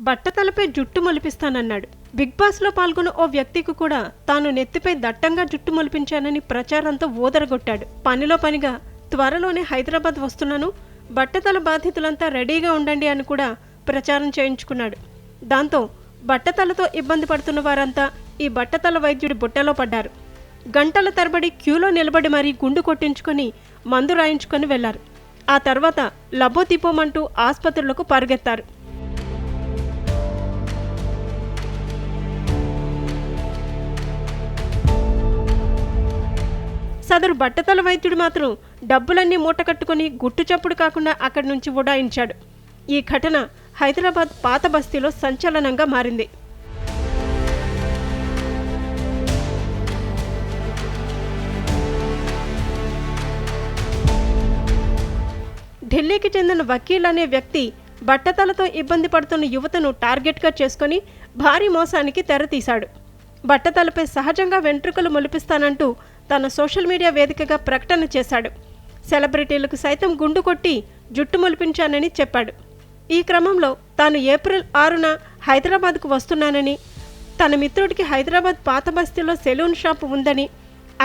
బట్టతలపై జుట్టు మొలిపిస్తానన్నాడు. బిగ్ బాస్లో పాల్గొన్న ఓ వ్యక్తికి కూడా తాను నెత్తిపై దట్టంగా జుట్టు మొలిపించానని ప్రచారంతో ఊదరగొట్టాడు. పనిలో పనిగా త్వరలోనే హైదరాబాద్ వస్తున్నాను, బట్టతల బాధితులంతా రెడీగా ఉండండి అని కూడా ప్రచారం చేయించుకున్నాడు. దాంతో బట్టతలతో ఇబ్బంది పడుతున్న వారంతా ఈ బట్టతల వైద్యుడి బుట్టలో పడ్డారు. గంటల తరబడి క్యూలో నిలబడి మరీ గుండు కొట్టించుకొని మందు రాయించుకొని వెళ్లారు. ఆ తర్వాత లబోదిబోమంటూ ఆసుపత్రులకు పరుగెత్తారు. సదరు బట్టతల వైద్యుడు మాత్రం డబ్బులన్నీ మూటకట్టుకుని గుట్టుచప్పుడు కాకుండా అక్కడి నుంచి ఉడాయించాడు. ఈ ఘటన హైదరాబాద్ పాత బస్తీలో సంచలనంగా మారింది. ఢిల్లీకి చెందిన వకీల్ అనే వ్యక్తి బట్టతలతో ఇబ్బంది పడుతున్న యువతను టార్గెట్గా చేసుకుని భారీ మోసానికి తెరతీశాడు. బట్టతలపై సహజంగా వెంట్రుకలు మొలిపిస్తానంటూ తన సోషల్ మీడియా వేదికగా ప్రకటన చేశాడు. సెలబ్రిటీలకు సైతం గుండు కొట్టి జుట్టు మొలిపించానని చెప్పాడు. ఈ క్రమంలో తాను ఏప్రిల్ 6న హైదరాబాద్కు వస్తున్నానని, తన మిత్రుడికి హైదరాబాద్ పాత బస్తీలో సెలూన్ షాప్ ఉందని,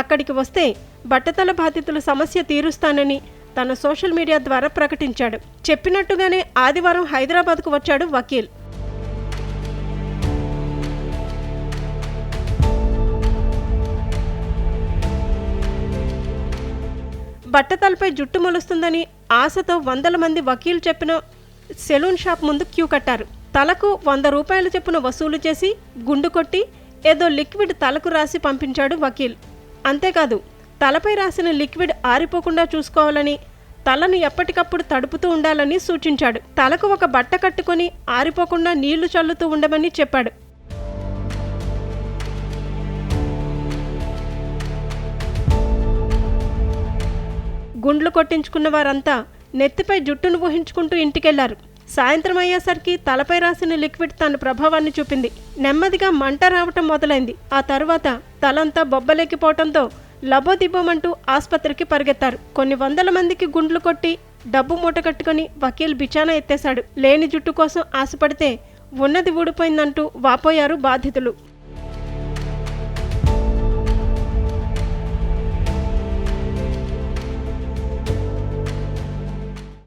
అక్కడికి వస్తే బట్టతల బాధితుల సమస్య తీరుస్తానని తన సోషల్ మీడియా ద్వారా ప్రకటించాడు. చెప్పినట్టుగానే ఆదివారం హైదరాబాద్కు వచ్చాడు వకీల్. బట్టతలపై జుట్టు మొలుస్తుందని ఆశతో వందల మంది వకీల్ చెప్పిన సెలూన్ షాప్ ముందు క్యూ కట్టారు. తలకు 100 రూపాయలు చొప్పున వసూలు చేసి గుండు కొట్టి ఏదో లిక్విడ్ తలకు రాసి పంపించాడు వకీల్. అంతేకాదు, తలపై రాసిన లిక్విడ్ ఆరిపోకుండా చూసుకోవాలని, తలను ఎప్పటికప్పుడు తడుపుతూ ఉండాలని సూచించాడు. తలకు ఒక బట్ట కట్టుకొని ఆరిపోకుండా నీళ్లు చల్లుతూ ఉండమని చెప్పాడు. గుండ్లు కొట్టించుకున్న వారంతా నెత్తిపై జుట్టును ఊహించుకుంటూ ఇంటికెళ్లారు. సాయంత్రం అయ్యేసరికి తలపై రాసిన లిక్విడ్ తన ప్రభావాన్ని చూపింది. నెమ్మదిగా మంట రావటం మొదలైంది. ఆ తరువాత తలంతా బొబ్బలెక్కిపోవటంతో లబోదిబోమంటూ ఆసుపత్రికి పరిగెత్తారు. కొన్ని వందల మందికి గుండ్లు కొట్టి డబ్బు మూట కట్టుకుని వకీల్ బిచానా ఎత్తేశాడు. లేని జుట్టు కోసం ఆశపడితే ఉన్నది ఊడిపోయిందంటూ వాపోయారు బాధితులు.